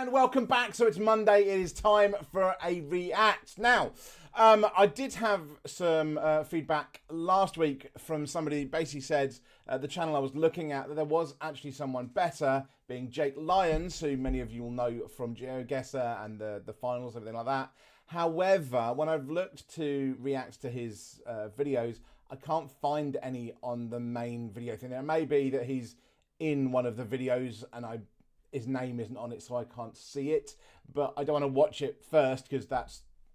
and welcome back. So it's Monday. It is time for a react. Now, I did have some feedback last week from somebody who basically said the channel I was looking at that there was actually someone better, being Jake Lyons, who many of you will know from GeoGuessr and the finals, everything like that. However, when I've looked to react to his videos, I can't find any on the main video thing. It may be that he's in one of the videos and his name isn't on it, so I can't see it. But I don't want to watch it first because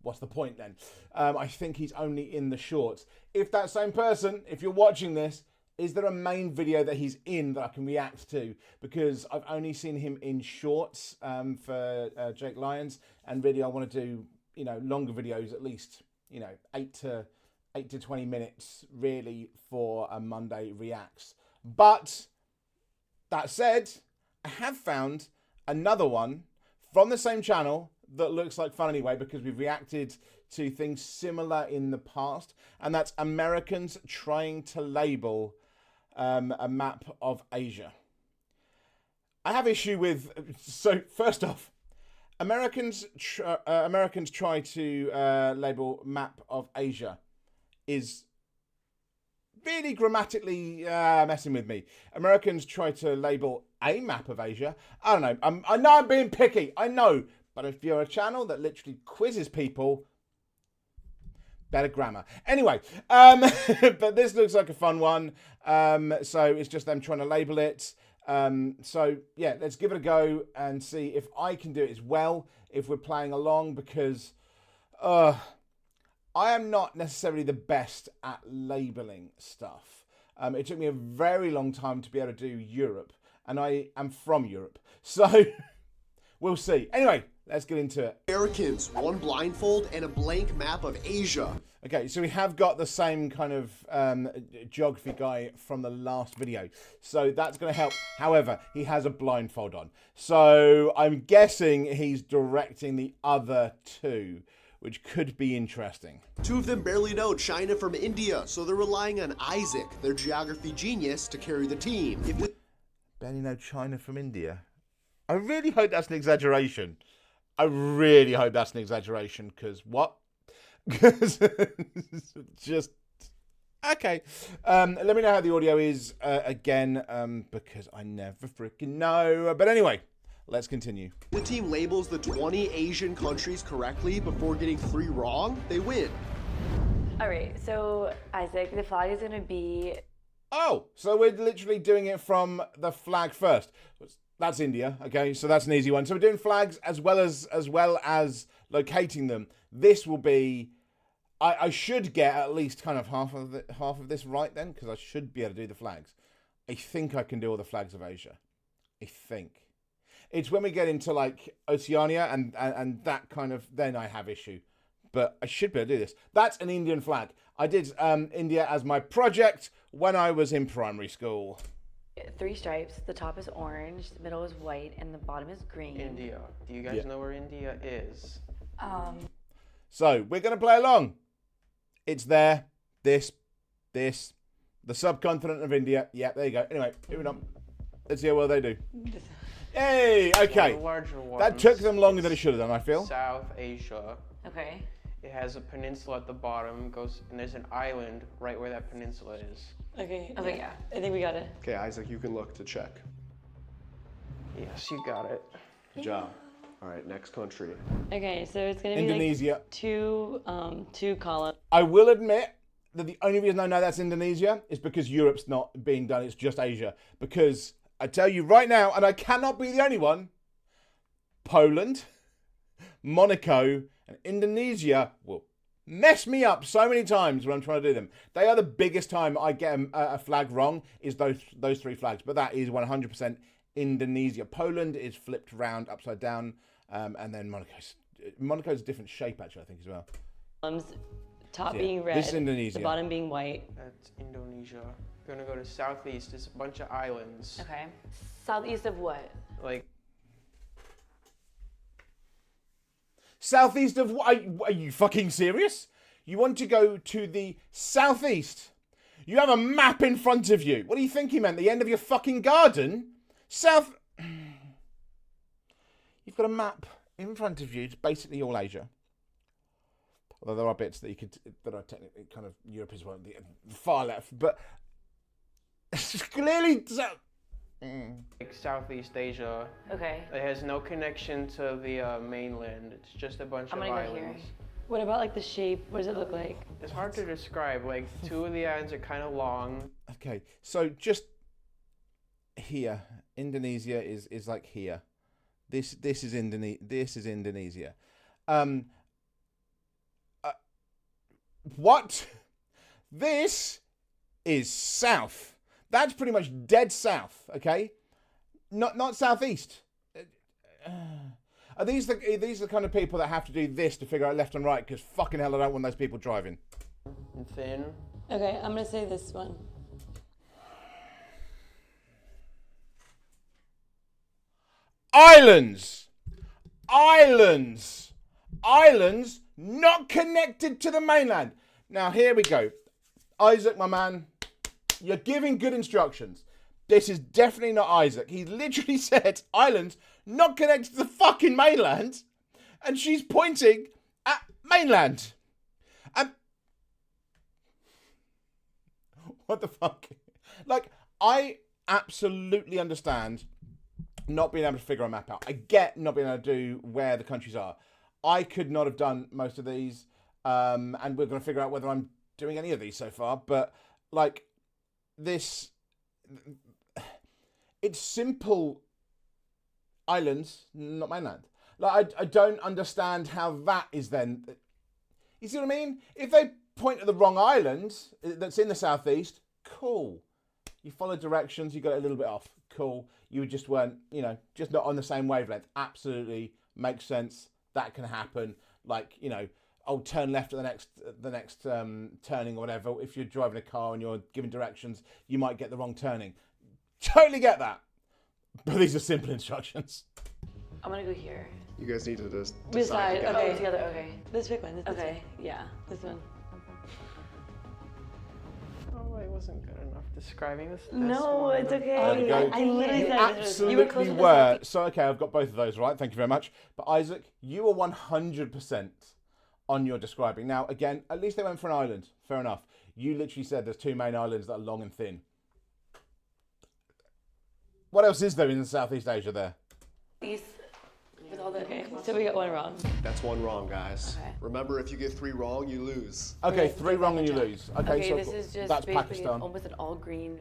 what's the point then? I think he's only in the shorts. If that same person, if you're watching this, is there a main video that he's in that I can react to? Because I've only seen him in shorts for Jake Lyons, and really I want to do longer videos, at least 8 to 20 minutes really for a Monday reacts. But that said, I have found another one from the same channel that looks like fun anyway, because we've reacted to things similar in the past, and that's Americans trying to label a map of Asia. I have issue with, so first off, Americans try to label map of Asia is really grammatically messing with me. Americans try to label a map of Asia. I don't know. I know I'm being picky. I know. But if you're a channel that literally quizzes people, better grammar. Anyway, but this looks like a fun one. So it's just them trying to label it. So yeah, let's give it a go and see if I can do it as well, if we're playing along, because I am not necessarily the best at labeling stuff. It took me a very long time to be able to do Europe, and I am from Europe. So we'll see. Anyway, let's get into it. Americans, one blindfold and a blank map of Asia. Okay, so we have got the same kind of geography guy from the last video. So that's going to help. However, he has a blindfold on. So I'm guessing he's directing the other two, which could be interesting. Two of them barely know China from India, so they're relying on Isaac, their geography genius, to carry the team. Barely know China from India? I really hope that's an exaggeration. I really hope that's an exaggeration, because what? Because just... Okay. Let me know how the audio is again, because I never freaking know. But anyway, let's continue. The team labels the 20 Asian countries correctly before getting 3 wrong, they win. All right, so Isaac, the flag is going to be... Oh, so we're literally doing it from the flag first. That's India, okay, so that's an easy one. So we're doing flags as well as locating them. This will be... I should get at least kind of half of this right then, because I should be able to do the flags. I think I can do all the flags of Asia. I think. It's when we get into like Oceania and that kind of, then I have issue. But I should be able to do this. That's an Indian flag. I did India as my project when I was in primary school. 3 stripes. The top is orange, the middle is white, and the bottom is green. India. Do you guys know where India is? So we're going to play along. It's there. This. The subcontinent of India. Yeah, there you go. Anyway, moving on. Let's see how well they do. Hey, okay. The larger ones, that took them longer than it should have done, I feel. South Asia. Okay. It has a peninsula at the bottom, and there's an island right where that peninsula is. Okay, yeah. I think we got it. Okay, Isaac, you can look to check. Yes, you got it. Good job. All right, next country. Okay, so it's going to be Indonesia. like two columns. I will admit that the only reason I know that's Indonesia is because Europe's not being done. It's just Asia. Because I tell you right now, and I cannot be the only one, Poland, Monaco, and Indonesia will mess me up so many times when I'm trying to do them. They are the biggest time I get a flag wrong, is those 3 flags. But that is 100% Indonesia. Poland is flipped round, upside down, and then Monaco's a different shape, actually, I think, as well. Top being red, this is Indonesia. The bottom being white. That's Indonesia. We're gonna go to southeast. There's a bunch of islands. Okay. Southeast of what? Like... Southeast of what? Are you fucking serious? You want to go to the southeast? You have a map in front of you. What do you think he meant? The end of your fucking garden? South... You you've got a map in front of you. It's basically all Asia. Although there are bits that that are technically kind of Europe as well, the far left, but it's clearly like Southeast Asia. Okay. It has no connection to the mainland. It's just a bunch I'm of gonna go here. islands. What about like the shape? What does it look like? It's hard to describe. Like 2 of the islands are kind of long. Okay, so just here, Indonesia is like here. This is Indonesia. What? This is south. That's pretty much dead south. Okay, not southeast. Are these the kind of people that have to do this to figure out left and right? Because fucking hell, I don't want those people driving. And thin. Okay, I'm gonna say this one. Islands, not connected to the mainland. Now here we go, Isaac, my man, you're giving good instructions. This is definitely not Isaac. He literally said islands not connected to the fucking mainland, and she's pointing at mainland. What the fuck? Like, I absolutely understand not being able to figure a map out. I get not being able to do where the countries are. I could not have done most of these, and we're going to figure out whether I'm doing any of these so far. But like this, it's simple islands, not mainland. Like I don't understand how that is then. You see what I mean? If they point at the wrong island that's in the southeast, cool. You follow directions, you got it a little bit off, cool. You just weren't, just not on the same wavelength. Absolutely makes sense. That can happen. Like, turn left at the next turning or whatever. If you're driving a car and you're giving directions, you might get the wrong turning. Totally get that. But these are simple instructions. I'm gonna go here. You guys need to just Decide, together. okay. Oh, together. Okay. Let's pick one. This Okay. one. Yeah. This one. Oh, I wasn't good enough describing this. No, it's okay. There we go. I literally You said this was- you were closer absolutely to were. something. So, okay, I've got both of those right. Thank you very much. But Isaac, you were 100% on your describing. Now, again, at least they went for an island. Fair enough. You literally said there's 2 main islands that are long and thin. What else is there in Southeast Asia there? East with all the. Okay, so we got one wrong. That's 1 wrong, guys. Okay. Remember, if you get 3 wrong, you lose. Okay, Okay, 3 wrong and you job. lose. Okay, Okay, so this is just that's basically Pakistan. almost an all green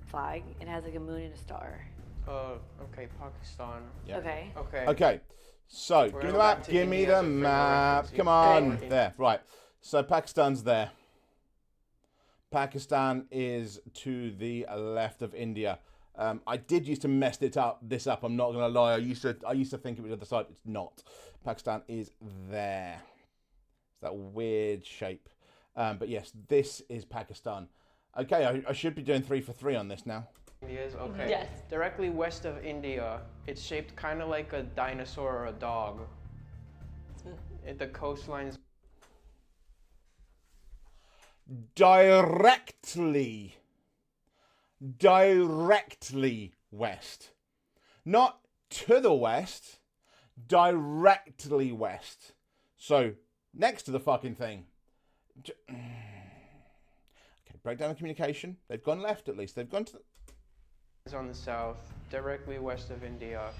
flag. It has like a moon and a star. Okay, Pakistan. Yeah. Okay. Okay. Okay, so give me going the back map. to Give me India the as a frame of map. reference. Come on, Okay. there. Right. So Pakistan's there. Pakistan is to the left of India. I did used to mess this up. I'm not gonna lie. I used to think it was the other side. It's not. Pakistan is there. It's that weird shape. But yes, this is Pakistan. Okay, I should be doing 3 for 3 on this now. India is okay. Yes. Directly west of India, it's shaped kind of like a dinosaur or a dog. The coastline's Directly west. Not to the west, directly west. So, next to the fucking thing. Okay, breakdown of communication. They've gone left at least. They've gone to the... is on the south, directly west of India.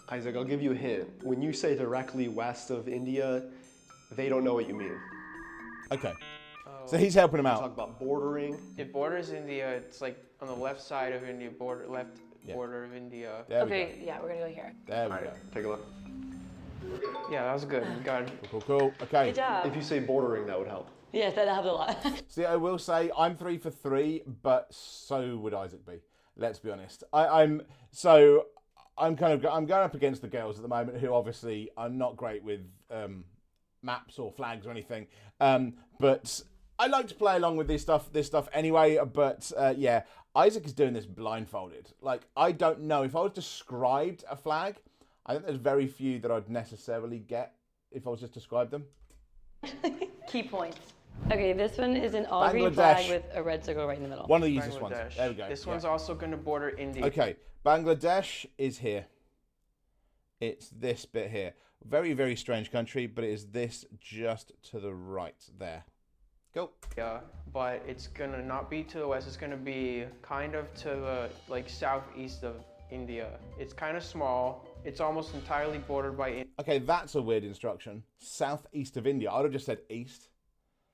Isaac, I'll give you a hint. When you say directly west of India, they don't know what you mean. Okay. So he's helping him Talk out. about bordering. It borders India. It's like on the left side of India, left Yeah. border of India. There we Okay. Yeah, we're gonna go here. go. There we All go. right, take a look. Yeah, that was good. Good. Cool. Okay. Good job. If you say bordering, that would help. Yes, that helped a lot. See, I will say I'm 3 for 3, but so would Isaac be. Let's be honest. I'm going up against the girls at the moment, who obviously are not great with maps or flags or anything. But I like to play along with this stuff anyway. But yeah, Isaac is doing this blindfolded. Like, I don't know if I was described a flag. I think there's very few that I'd necessarily get if I was just described them. Key points. Okay, this one is an all green Bangladesh. flag with a red circle right in the middle. One of the easiest ones. Bangladesh. There we go. This yeah. one's also going to border India. Okay, Bangladesh is here. It's this bit here. Very, very strange country, but it is this just to the right there. Go. Yeah, but it's gonna not be to the west. It's gonna be kind of to the like southeast of India. It's kind of small. It's almost entirely bordered by India. Okay, that's a weird instruction. Southeast of India. I would have just said east.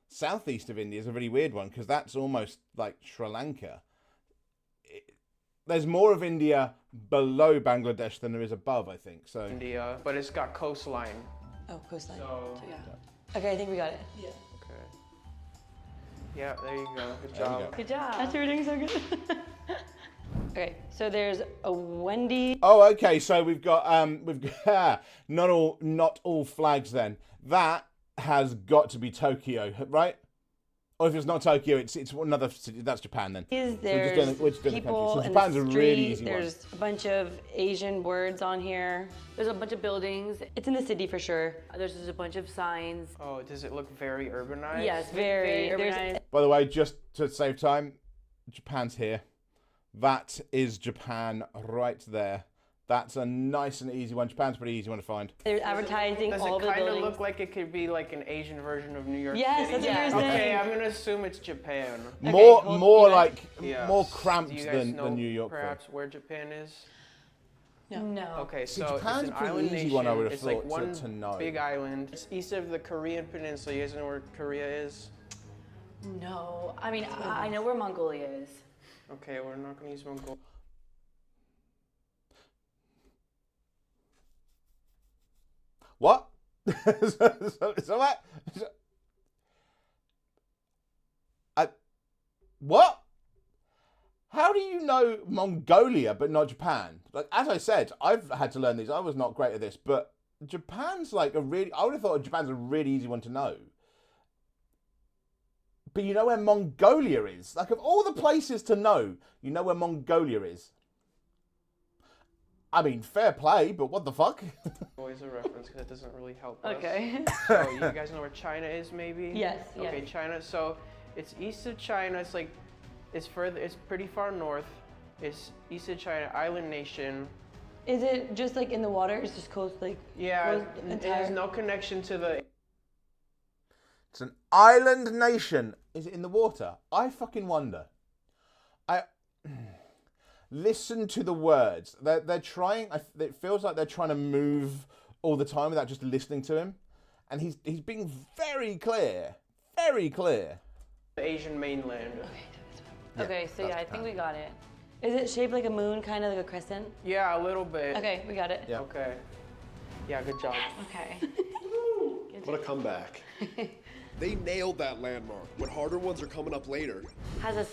Southeast of India is a really weird one because that's almost like Sri Lanka. There's more of India below Bangladesh than there is above, I think. So India, but it's got coastline. Oh, coastline. So, Yeah. Okay, I think we got it. Yeah. okay. Yeah, there you go. Good There you job. go. Good job. That's you're doing so good. Okay, so there's a Wendy. Oh, okay. So we've got not all flags. Then that has got to be Tokyo, right? Or if it's not Tokyo, it's another city. That's Japan then. There's we're just doing the people country. So in Japan's the a street. really easy one. There's a bunch of Asian words on here. There's a bunch of buildings. It's in the city for sure. There's just a bunch of signs. Oh, does it look very urbanized? Yes, Very. very There's- urbanized. By the way, just to save time, Japan's here. That is Japan right there. That's a nice and easy one. Japan's a pretty easy one to find. There's advertising Does all it the kind of buildings. look like it could be like an Asian version of New York Yes, City? that's what you're Okay, saying. I'm gonna assume it's Japan. More hold- more you guys- like Yeah. more Do cramped you guys know than New York. though. perhaps where Japan is? No. Okay, See, so Japan's it's a an pretty island easy nation. one, I would have it's like thought, one to know. big island. It's east of the Korean peninsula. You guys know where Korea is? No. I mean, I know where Mongolia is. Okay, we're not gonna use Mongolia. What? so what? What? How do you know Mongolia but not Japan? Like, as I said, I've had to learn these. I was not great at this, but Japan's like a really. I would have thought Japan's a really easy one to know. But you know where Mongolia is? Like, of all the places to know, you know where Mongolia is. I mean, fair play, but what the fuck? Always a reference because it doesn't really help us. Okay. So you guys know where China is, maybe? Yes, Okay, yes. China. So it's east of China. It's like, it's further. It's pretty far north. It's east of China, island nation. Is it just like in the water? It's just coast like. Yeah, coast it entire- has no connection to the. It's an island nation. Is it in the water? I fucking wonder. Listen to the words. They're trying. It feels like they're trying to move all the time without just listening to him, and he's being very clear, very clear. The Asian mainland. Okay, so yeah, I that's think we got it. Is it shaped like a moon, kind of like a crescent? Yeah, a little bit. Okay, we got it. Yeah. Okay. Yeah, good job. Okay. What a comeback. They nailed that landmark, but harder ones are coming up later. Has a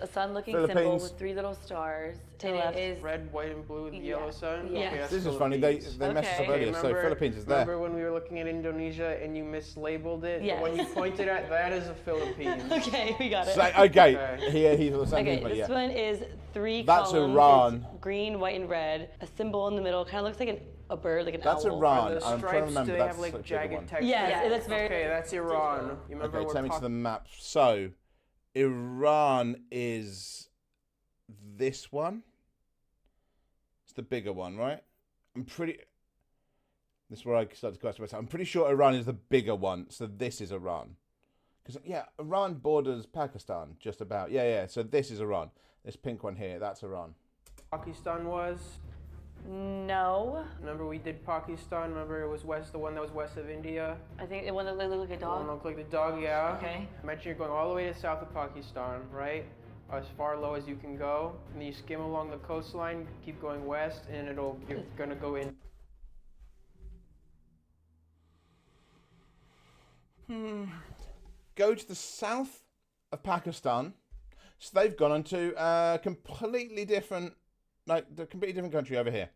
sun-looking symbol Philippines. with 3 little stars. To the and left. it is Red, white, and blue with the yellow sun. Yeah. Okay, that's This is funny. They Philippines. messed us up Okay. earlier. So Philippines is there. Remember when we were looking at Indonesia and you mislabeled it? Yes. But when you pointed at that as a Philippines. Okay, we got it. So, okay, Okay. he's the same Okay, thing, but this yeah. one is 3 That's columns. Iran. It's green, white, and red. A symbol in the middle. Kind of looks like a bird, like an That's owl. Iran. The I'm trying to stripes, remember. do they That's have like such a bigger one. jagged texture? Yes, Yeah. that's very. Okay, that's Iran. You remember Okay, we're take me to talk- the map. So, Iran is this one. It's the bigger one, right? This is where I start to question myself. I'm pretty sure Iran is the bigger one, so this is Iran. Because, yeah, Iran borders Pakistan, just about. Yeah, so this is Iran. This pink one here, that's Iran. Pakistan was. no. Remember we did Pakistan. Remember it was the one that was west of India. I think the one that looked like a The one that dog. looked like the dog. Yeah. Okay. Imagine you're going all the way to south of Pakistan, right? As far low as you can go, and then you skim along the coastline, keep going west, and you're gonna go in. Go to the south of Pakistan. So they've gone onto a completely different country over here.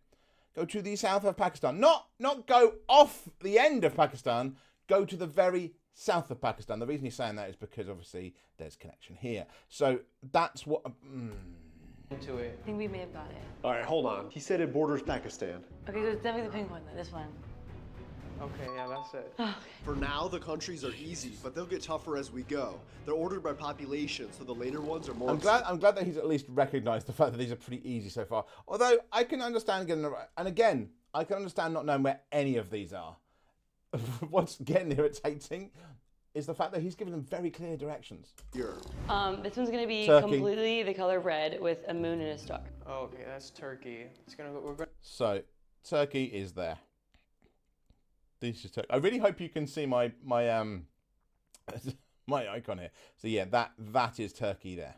Go to the south of Pakistan. Not go off the end of Pakistan. Go to the very south of Pakistan. The reason he's saying that is because obviously there's connection here. So that's what. Into it. I think we may have got it. All right, hold on. He said it borders Pakistan. Okay, so it's definitely the pink one, though, this one. Okay, yeah, that's it. For now, the countries are easy, but they'll get tougher as we go. They're ordered by population, so the later ones are more. I'm glad that he's at least recognised the fact that these are pretty easy so far. Although I can understand getting and again, I can understand not knowing where any of these are. What's getting irritating is the fact that he's given them very clear directions. Europe. This one's gonna be Turkey. completely the color red with a moon and a star. Okay, that's Turkey. We're going. So, Turkey is there. This is Turkey. I really hope you can see my my icon here. So yeah, that is Turkey there.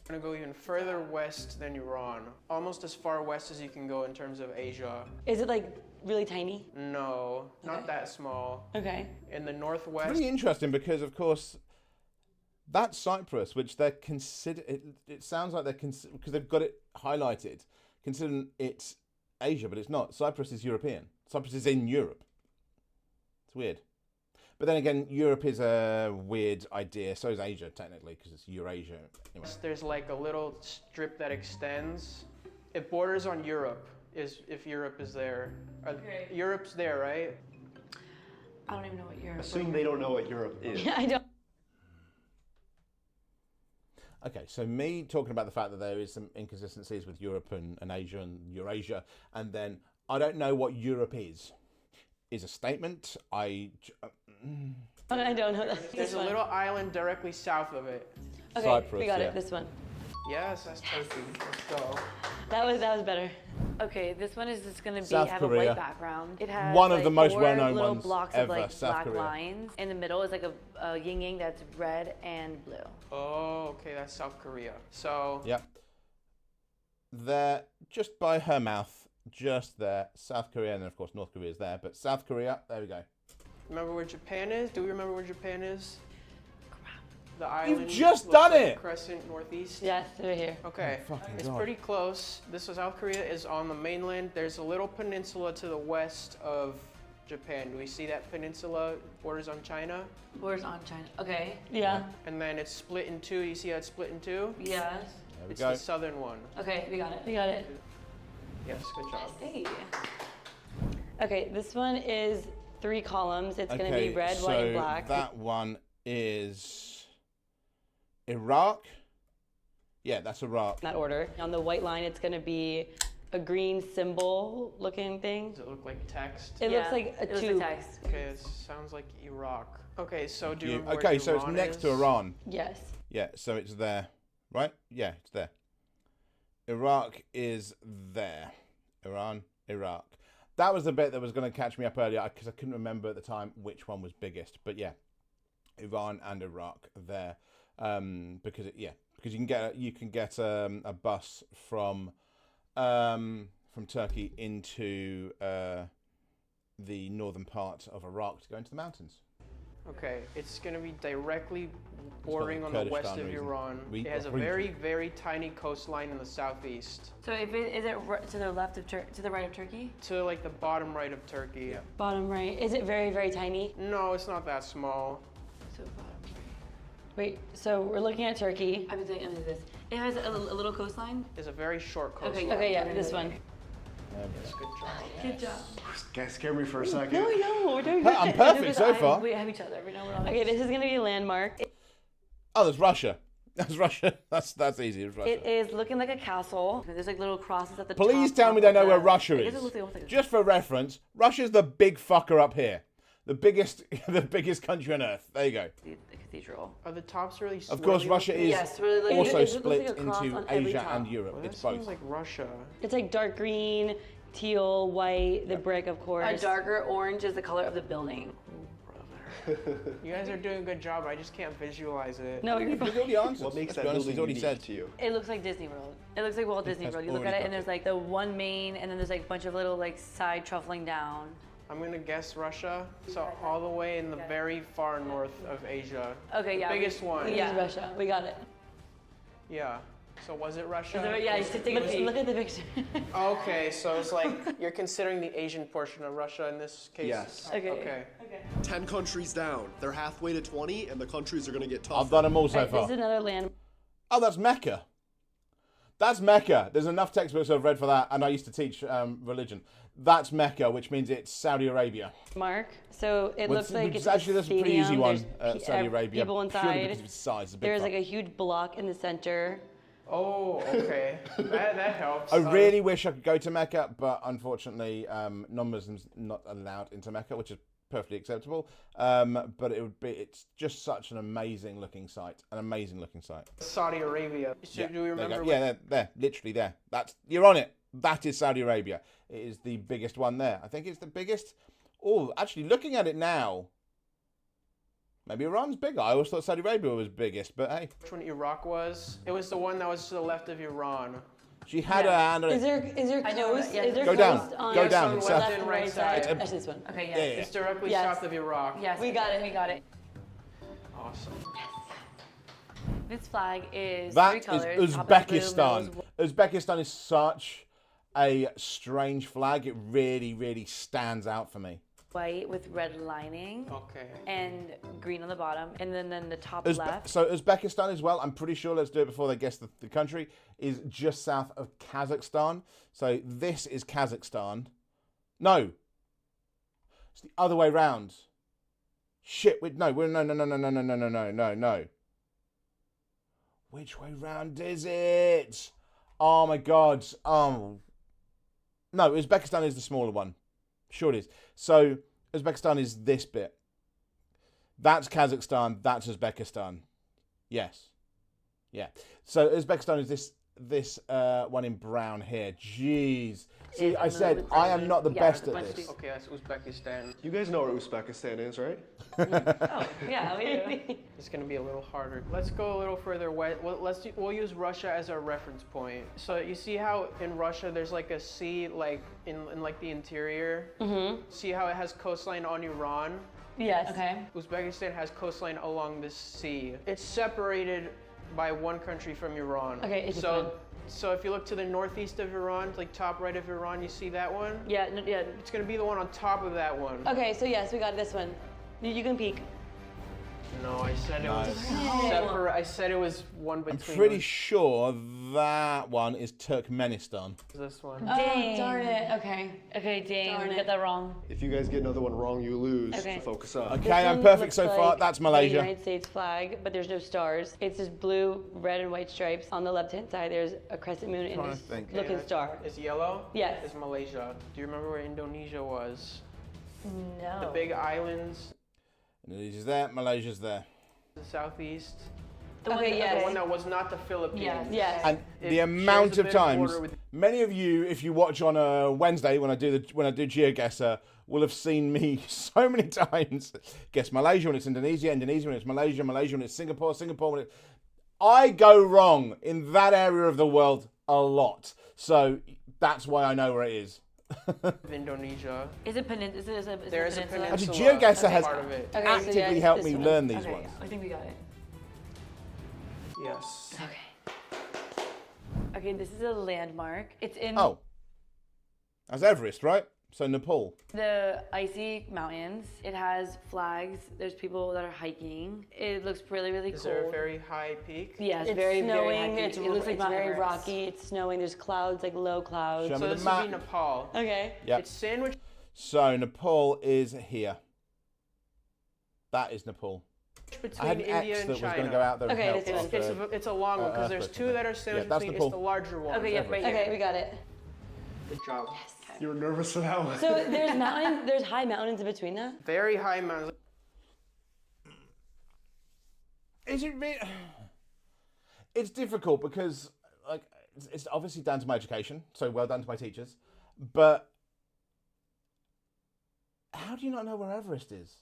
We're gonna go even further west than Iran. Almost as far west as you can go in terms of Asia. Is it like really tiny? No, not that small. Okay. In the northwest. Really interesting because, of course, that's Cyprus, which they're it sounds like they're because they've got it highlighted, considering it's Asia, but it's not. Cyprus is European. Cyprus is in Europe. It's weird. But then again, Europe is a weird idea. So is Asia, technically, because it's Eurasia. Anyway. There's like a little strip that extends. It borders on Europe. If Europe is there. Okay. Europe's there, right? I don't even know what Europe is. Assume they don't know what Europe is. Yeah, I don't. Okay, so me talking about the fact that there is some inconsistencies with Europe and Asia and Eurasia, and then I don't know what Europe is a statement. I don't know. There's This a one. little island directly south of it. Okay, Cyprus, we got yeah. it. This one. Yes, that's Turkey. Let's go. That was better. Okay, this one is just gonna be South have Korea. a white background. It has One of the most four well-known little ones blocks ever, of like South black Korea. lines. In the middle is like a yin yang that's red and blue. Oh, okay, that's South Korea. So Yep. There, just by her mouth, just there, South Korea, and then of course North Korea is there, but South Korea, there we go. remember where Japan is? Do we remember where Japan is? The island. just looks done like it! a crescent northeast. Yes, they're here. Okay, Oh, fucking it's God. pretty close. South Korea is on the mainland. There's a little peninsula to the west of Japan. Do we see that peninsula? Borders on China. Borders on China. Okay. Yeah. And then it's split in two. You see how it's split in two? Yes. There we It's go. the southern one. Okay, we got it. We got it. Yes, good job. Hey. Okay, this one is 3 columns. It's gonna be red, white, and black. That one is Iraq. Yeah, that's Iraq. In that order. On the white line, it's gonna be a green symbol looking thing. Does it look like text? It looks like a it was tube. text. Okay, it sounds like Iraq. Okay, so do you remember Okay, where so it's Iran next to is? Iran. Yes. Yeah, so it's there, right? Yeah, it's there. Iraq is there. Iran, Iraq. That was the bit that was going to catch me up earlier because I couldn't remember at the time which one was biggest. But yeah, Iran and Iraq there, because you can get a bus from Turkey into the northern part of Iraq to go into the mountains. Okay, it's going to be directly bordering on the west Kurdistan of region. Iran. It has a very, very tiny coastline in the southeast. So if is it to the left of to the right of Turkey? To like the bottom right of Turkey. Yeah. Bottom right. Is it very, very tiny? No, it's not that small. So bottom right. Wait, so we're looking at Turkey. I'm saying this. It has a little coastline. It's a very short coastline. Okay, yeah, this one. Yes, good job. Good job. Guys, scared me for a second. No, we're doing I'm good. perfect so far. We have each other. We know we're on. Okay, this is gonna be a landmark. Oh, there's Russia. That's Russia. That's easy. It's Russia. It is looking like a castle. There's like little crosses at the Please top. tell me they know where I Russia guess is. it looks like almost like a- Just for reference, Russia's the big fucker up here. The biggest country on earth. There you go. the cathedral. Are the tops really Of course, swirly Russia looking? is Yes, really, like, also it looks split like a cross into on every Asia top. and Europe. Well, that It's seems both. like Russia. It's like dark green, teal, white, the brick, of course. A darker orange is the color of the building. You guys are doing a good job. I just can't visualize it. No, you're He's fine. already answered. What makes Let's that be honest, building he's already unique said. to you? It looks like Disney World. It looks like Walt Disney has World. You look at already it and got there's like the one main and then there's like a bunch of little like side truffling down. I'm gonna guess Russia. So all the way in the very far north of Asia. Okay, The yeah. biggest one. This is Yeah. Russia. We got it. Yeah. So was it Russia? Yeah, you should take a Look, peek. look at the picture. Okay, so it's like you're considering the Asian portion of Russia in this case. Yes. Okay. Okay. 10 countries down. They're halfway to 20, and the countries are going to get tougher. I've done them all so Alright, this far. is another land. Oh, that's Mecca. That's Mecca. There's enough textbooks I've read for that, and I used to teach religion. That's Mecca, which means it's Saudi Arabia. Mark. So it Well, looks like which it's is actually a that's a pretty stadium. easy one. There's Saudi Arabia. People Purely inside. because of its size. It's a big There's fuck. like a huge block in the center. Oh, okay. that helps. I really wish I could go to Mecca, but unfortunately, non-Muslims not allowed into Mecca, which is perfectly acceptable. But it's just such an amazing looking site. Saudi Arabia. Yeah, Do we remember? there, literally there. You're on it. That is Saudi Arabia. It is the biggest one there. I think it's the biggest. Oh, actually, looking at it now, maybe Iran's bigger. I always thought Saudi Arabia was biggest, but hey. Which one Iraq was? It was the one that was to the left of Iran. She had her hand on it. Is there coast? yeah. Is there Go coast down. on Go down. the It's left south. and right side? Right That's this one. Okay, Yeah, yes. yeah. It's directly Yes. south of Iraq. Yes, We got it. We got it. Awesome. This flag is That three is colors. top is blue, Uzbekistan. middle Uzbekistan is such a strange flag. It really, really stands out for me. white with red lining Okay. and green on the bottom, and then the top left. So Uzbekistan as well, I'm pretty sure, let's do it before they guess the country, is just south of Kazakhstan. So this is Kazakhstan. No. It's the other way round. Shit, no. Which way round is it? Oh my god. No, Uzbekistan is the smaller one. Sure it is. So Uzbekistan is this bit. That's Kazakhstan. That's Uzbekistan. Yes. Yeah. So Uzbekistan is this one in brown here. Jeez. See, I said I am not the best at this. Okay, that's Uzbekistan. You guys know where Uzbekistan is, right? Oh, yeah, we do. It's gonna be a little harder. Let's go a little further west. We'll use Russia as our reference point. So you see how in Russia there's like a sea, like in like the interior. Mm-hmm. See how it has coastline on Iran. Yes. Okay. Uzbekistan has coastline along this sea. It's separated by one country from Iran. Okay, it's this one. So if you look to the northeast of Iran, like top right of Iran, you see that one? Yeah, yeah. It's gonna be the one on top of that one. Okay, so yes, we got this one. You can peek. No, I said it was No. separate. I said it was one I'm between. pretty sure that one is Turkmenistan. This one. Oh, darn it. Okay. Okay, dang, Darn we it. got that wrong. If you guys get another one wrong, you lose. Okay. So focus up. Okay, This I'm one perfect looks so far. like That's the Malaysia. United States flag, but there's no stars. It's just blue, red, and white stripes. On the left-hand side, there's a crescent moon and Trying to this think. looking star. It's yellow? Yes. It's Malaysia. Do you remember where Indonesia was? No. The big islands, Indonesia's there, Malaysia's there. the southeast. Okay, yes. The one that was not the Philippines. Yes. Yes. And It the shares amount a of bit of times, border with- many of you, if you watch on a Wednesday when I do GeoGuessr, will have seen me so many times guess Malaysia when it's Indonesia, Indonesia when it's Malaysia, Malaysia when it's Singapore, Singapore when it's... I go wrong in that area of the world a lot, so that's why I know where it is. Indonesia. Is it peninsula? Is it There is a peninsula? Actually, peninsula. GeoGuessr That's has part of it. Okay, so actively yes, helped this me one. learn these Okay, ones. I think we got it. Yes. Okay. Okay, this is a landmark. It's in Oh, that's Everest, right? So Nepal. the icy mountains. It has flags. There's people that are hiking. It looks really, really Is cool. there a very high peak? Yeah, it's It's very, snowing. very high. It looks like Mount very Everest. rocky. It's snowing. There's clouds, like low clouds. Show So me the this would be map. Nepal. Okay. Yep. It's sandwiched So Nepal is here. That is Nepal. I between had an India X and that was China. going to go out there and Okay, help. this one. after- It's a long one because there's earthquake two event. that are sandwiched that's between. Nepal. It's the larger one. Okay, yeah, right here. Okay, we got it. Good job. You were nervous for that one. So there's mountains. There's high mountains in between that. Very high mountains. Is it really? It's difficult because, like, it's obviously down to my education. So well done to my teachers. But how do you not know where Everest is?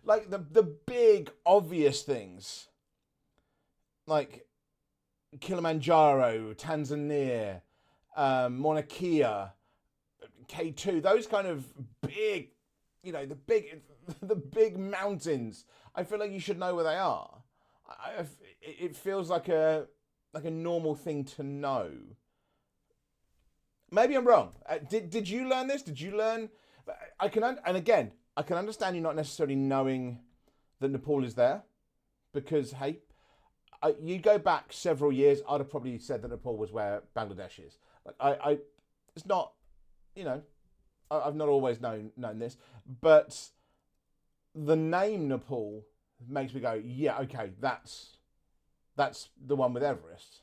Like the big obvious things, like Kilimanjaro, Tanzania, Mauna Kea, K2. Those kind of big, the big mountains. I feel like you should know where they are. It feels like a normal thing to know. Maybe I'm wrong. Did you learn this? Did you learn? I can understand you not necessarily knowing that Nepal is there, because hey, you go back several years, I'd have probably said that Nepal was where Bangladesh is. Like it's not, I've not always known this, but the name Nepal makes me go, yeah, okay, that's the one with Everest.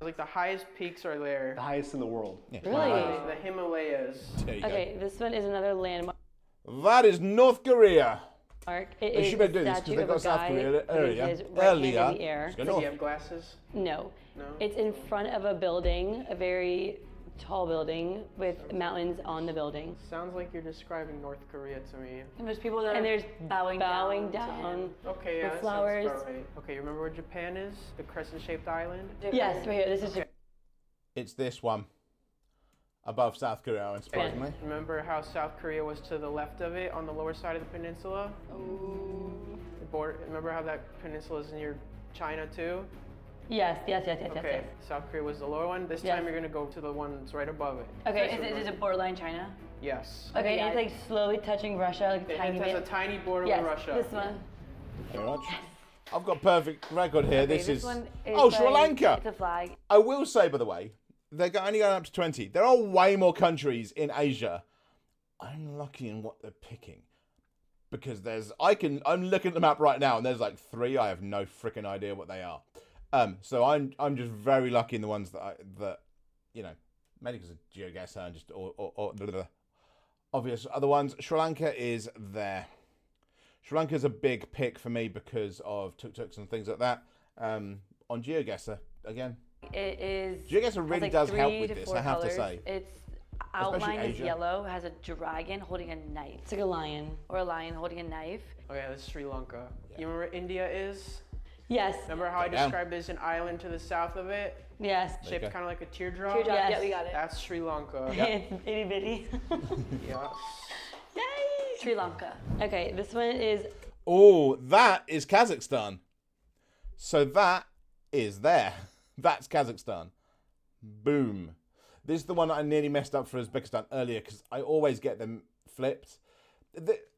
Like the highest peaks are there. The highest in the world. Yeah. Really? The Himalayas. There you go. Okay, this one is another landmark. That is North Korea. It They is should be a doing this statue because they've of got a South guy Korea with earlier. his right hand in the air. Let's go Do north. you have glasses? No. No? It's in front of a building, a very tall building with mountains on the building. Sounds like you're describing North Korea to me. And there's people that And are there's bowing bowing down. to down. him. Okay, yeah, With that flowers. sounds about right. Okay, you remember where Japan is? The crescent-shaped island? Yes, right here. This is It's this one. Above South Korea, unsurprisingly. Remember how South Korea was to the left of it on the lower side of the peninsula? The border, remember how that peninsula is near China too? yes. Okay, South Korea was the lower one. This Yes. time you're gonna go to the one that's right above it. Okay, Is it borderline China? Yes. okay, yeah. it's like slowly touching Russia, like a It tiny has a bit. tiny border Yes, with Russia. this one. Very much. I've got perfect record here. Okay, this is. one is Oh, Sri like- Lanka. It's a flag. I will say, by the way, they're only going up to 20. There are way more countries in Asia. I'm lucky in what they're picking. Because I'm looking at the map right now and there's like 3. I have no freaking idea what they are. So I'm just very lucky in the ones that you know, maybe because of geoguessr and just or the obvious other ones. Sri Lanka is there. Sri Lanka is a big pick for me because of tuk-tuks and things like that. On geoguessr, again, It is. geoguessr has really like does help 3 with to this, 4 I have to colors. say. Its outline is Asia. yellow, has a dragon holding a knife, It's like a lion. or a lion holding a knife. Oh yeah, that's Sri Lanka. You remember where India is? Yes. Remember how I Down. described there's an island to the south of it? Yes. Shaped go. kind of like a teardrop? Teardrop. Yes. Yeah, we got it. That's Sri Lanka. It's itty bitty. Yes. Yay! Sri Lanka. Okay, this one is Oh, that is Kazakhstan. So that is there. That's Kazakhstan. Boom. This is the one that I nearly messed up for Uzbekistan earlier because I always get them flipped.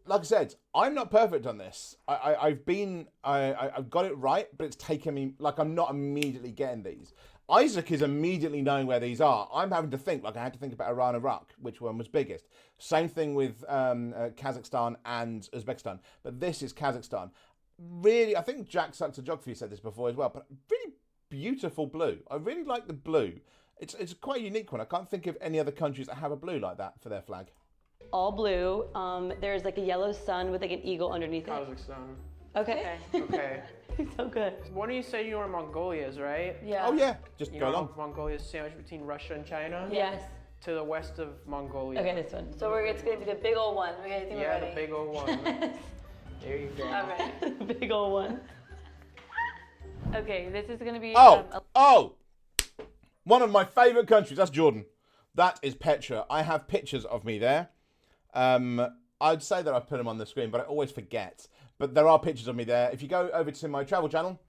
Like I said, I'm not perfect on this. I've got it right, but it's taken me, like I'm not immediately getting these. Isaac is immediately knowing where these are. I'm having to think, like I had to think about Iran, Iraq, which one was biggest. Same thing with Kazakhstan and Uzbekistan, but this is Kazakhstan. Really, I think Jack Sucks of Geography said this before as well, but really beautiful blue. I really like the blue. It's quite a unique one. I can't think of any other countries that have a blue like that for their flag. all blue. There's like a yellow sun with like an eagle underneath it. Kazakhstan. Okay. Okay. So good. One of you said you know where Mongolia is, right? Yeah. Oh yeah, just You go know along. Mongolia is sandwiched between Russia and China? Yes. To the west of Mongolia. Okay, this one. So it's gonna be the big old one. Okay, I think we're Yeah, ready. the big old one. There you go. All right. Big old one. Okay, this is gonna be. Oh, one of my favourite countries. That's Jordan. That is Petra. I have pictures of me there. I'd say that I've put them on the screen, but I always forget. But there are pictures of me there. If you go over to my travel channel,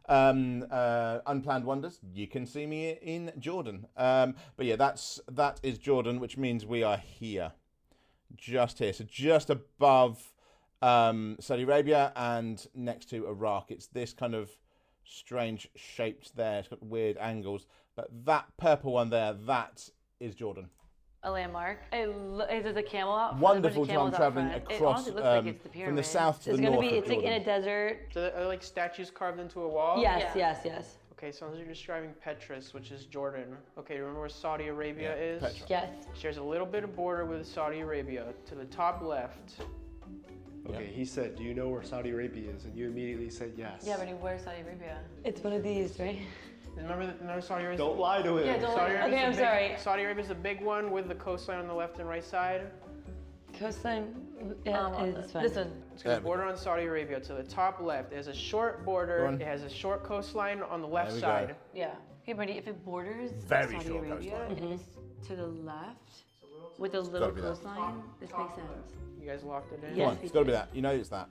Unplanned Wonders, you can see me in Jordan. But yeah, that is Jordan, which means we are here, just here. So just above Saudi Arabia and next to Iraq. It's this kind of strange shaped there. It's got weird angles. But that purple one there, that is Jordan. A landmark. There's a camel out front. Wonderful a bunch of time camels out traveling front. It across honestly looks like it's the from the pyramid. south to It's the gonna north be. of It's like in Jordan. a desert. So are like statues carved into a wall? Yes. Yeah. Yes. Okay, so you're describing Petrus, which is Jordan. Okay, remember where Saudi Arabia Yeah, is? Petra. Yes. Shares a little bit of border with Saudi Arabia. To the top left. Okay, he said, do you know where Saudi Arabia is? And you immediately said yes. Yeah, but where's Saudi Arabia? It's one of these, right? Remember Saudi Arabia? Don't lie to him. Yeah, don't Saudi lie. Arabia's Okay, I'm the big- sorry. Saudi Arabia's the big one with the coastline on the left and right side. Coastline. Yeah, this one. This one. It's got a border on Saudi Arabia. To the top left, it has a short border. Go on. It has a short coastline on the left There we go. side. Yeah. Okay, Brady, if it borders Very Saudi short Arabia coastline. and it's to the left with a little be that. coastline, this makes sense. You guys locked it in? Come Yes, on, it's got to be that. You know it's that.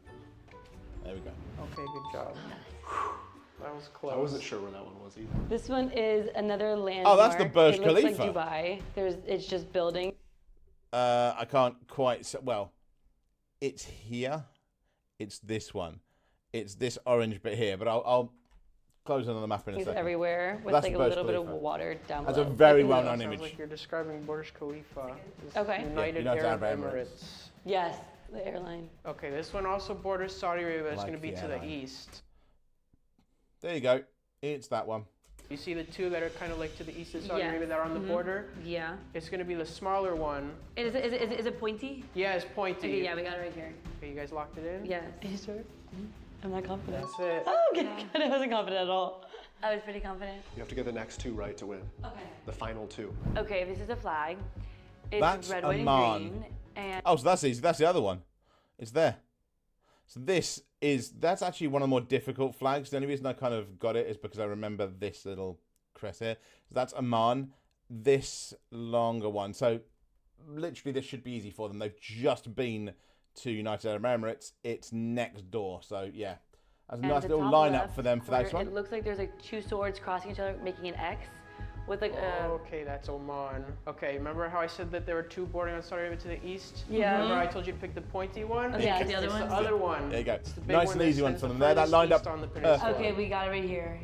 There we go. Okay, good job. That was close. I wasn't sure where that one was either. This one is another landmark. Oh, that's the Burj it looks Khalifa. like Dubai. It's just building. I can't quite say, well, it's here. It's this one. It's this orange bit here, but I'll close it on the map in a It's second. everywhere with That's like the a Burj little bit of Khalifa. water down That's a below. very Like, well-known Sounds image. like you're describing Burj Khalifa. It's Okay. United United Arab Arab Emirates. Yes, the airline. Okay, this one also borders Saudi Arabia. It's Like going to be the to the airline. east. There you go. It's that one. You see the two that are kind of like to the east of Saudi Yes. Arabia that are on the border? Yeah. It's going to be the smaller one. Is it pointy? Yeah, it's pointy. Okay, yeah, we got it right here. Okay, you guys locked it in? Yes. Are you sure? I'm not confident. That's it. Oh, okay, good. I wasn't confident at all. I was pretty confident. You have to get the next two right to win. Okay. The final two. Okay, this is a flag. It's That's red, a white, and man. green. And Oh, so that's easy. That's the other one. It's there. So that's actually one of the more difficult flags. The only reason I kind of got it is because I remember this little crest here. So that's Oman. This longer one. So literally this should be easy for them. They've just been to United Arab Emirates. It's next door. So yeah, that's a nice the little top lineup left for them for that corner, one. It looks like there's like two swords crossing each other, making an X, with like a. Okay, that's Oman. Okay, remember how I said that there were two bordering on Saudi Arabia to the east? Yeah. Remember I told you to pick the pointy one? Okay, yeah, the other It's one. the other one. There you go. It's the big Nice one and that easy one spans for the them there. That furthest lined east up on the peninsula. Okay, we got it right here.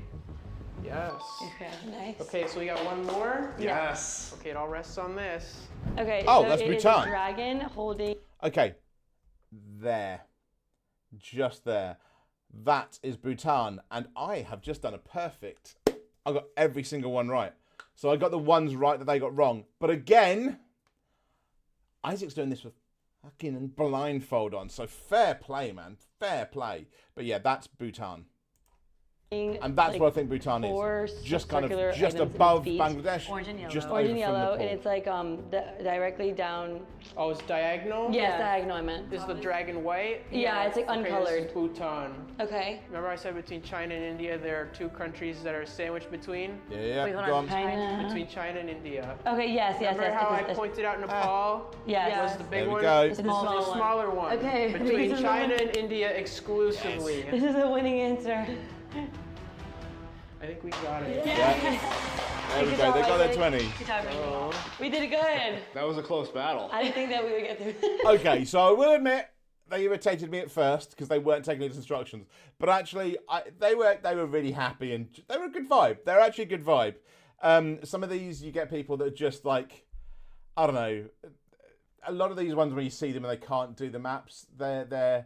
Yes. Okay. Nice. Okay, so we got one more. Yes. Okay, it all rests on this. Okay. Oh, so that's it is Bhutan. a dragon holding. Okay, there, just there. That is Bhutan, and I have just done a perfect. I got every single one right. So I got the ones right that they got wrong. But again, Isaac's doing this with fucking blindfold on. So fair play, man. Fair play. But yeah, that's Bhutan. And that's like, what I think Bhutan four is. Just kind circular of just items in above feet. Bangladesh. Orange and yellow. Just Orange over and from yellow, Nepal. and it's like directly down. Oh, it's diagonal? Yes, diagonal. I meant. Is the dragon white? Yeah, it's like Okay, uncolored. this is Bhutan. Okay. Remember I said between China and India there are two countries that are sandwiched between? Yeah, Wait, hold go on. on. China. Between China and India. Okay. Yes. Yes. Remember Yes. how I it's- pointed out Nepal Yes. was the big There we one? go. This is Small the one. smaller one. Okay, Between this is the China one. and India exclusively. This is a winning answer. I think we got it. Yeah. There we go. They got their 20. Good job, Rainbow. Oh. We did it good. That was a close battle. I didn't think that we would get through. Okay, so I will admit they irritated me at first because they weren't taking these instructions. But actually, they were really happy and they were a good vibe. They're actually a good vibe. Some of these you get people that are just like, I don't know. A lot of these ones when you see them and they can't do the maps, they're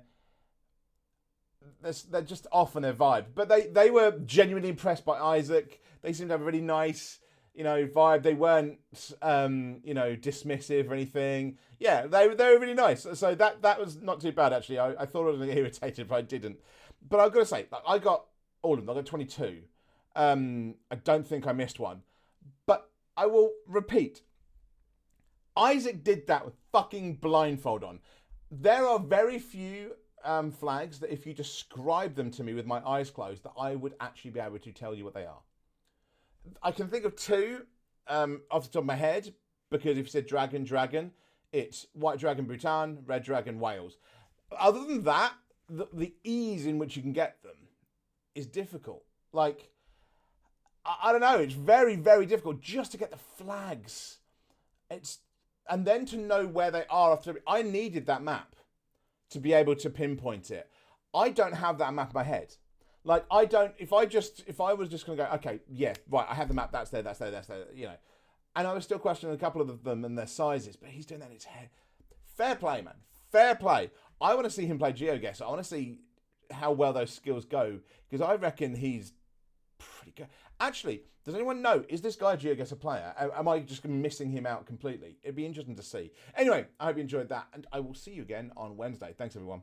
just off on their vibe. But they were genuinely impressed by Isaac. They seemed to have a really nice, vibe. They weren't, dismissive or anything. Yeah, they were really nice. So that was not too bad, actually. I thought I was going to get irritated, but I didn't. But I've got to say, I got all of them. I got 22. I don't think I missed one. But I will repeat. Isaac did that with fucking blindfold on. There are very few flags that if you describe them to me with my eyes closed, that I would actually be able to tell you what they are. I can think of two off the top of my head, because if you said dragon, it's white dragon Bhutan, red dragon Wales. Other than that, the ease in which you can get them is difficult. Like, I don't know, it's very, very difficult just to get the flags. And then to know where they are after. I needed that map to be able to pinpoint it. I don't have that map in my head. Like, I don't, if I was just going to go, okay, yeah, right, I have the map, that's there, And I was still questioning a couple of them and their sizes, but he's doing that in his head. Fair play, man. Fair play. I want to see him play geoguessr. I want to see how well those skills go, because I reckon he's pretty good. Actually, does anyone know, is this guy a geoguessr player? Am I just missing him out completely? It'd be interesting to see. Anyway, I hope you enjoyed that, and I will see you again on Wednesday. Thanks, everyone.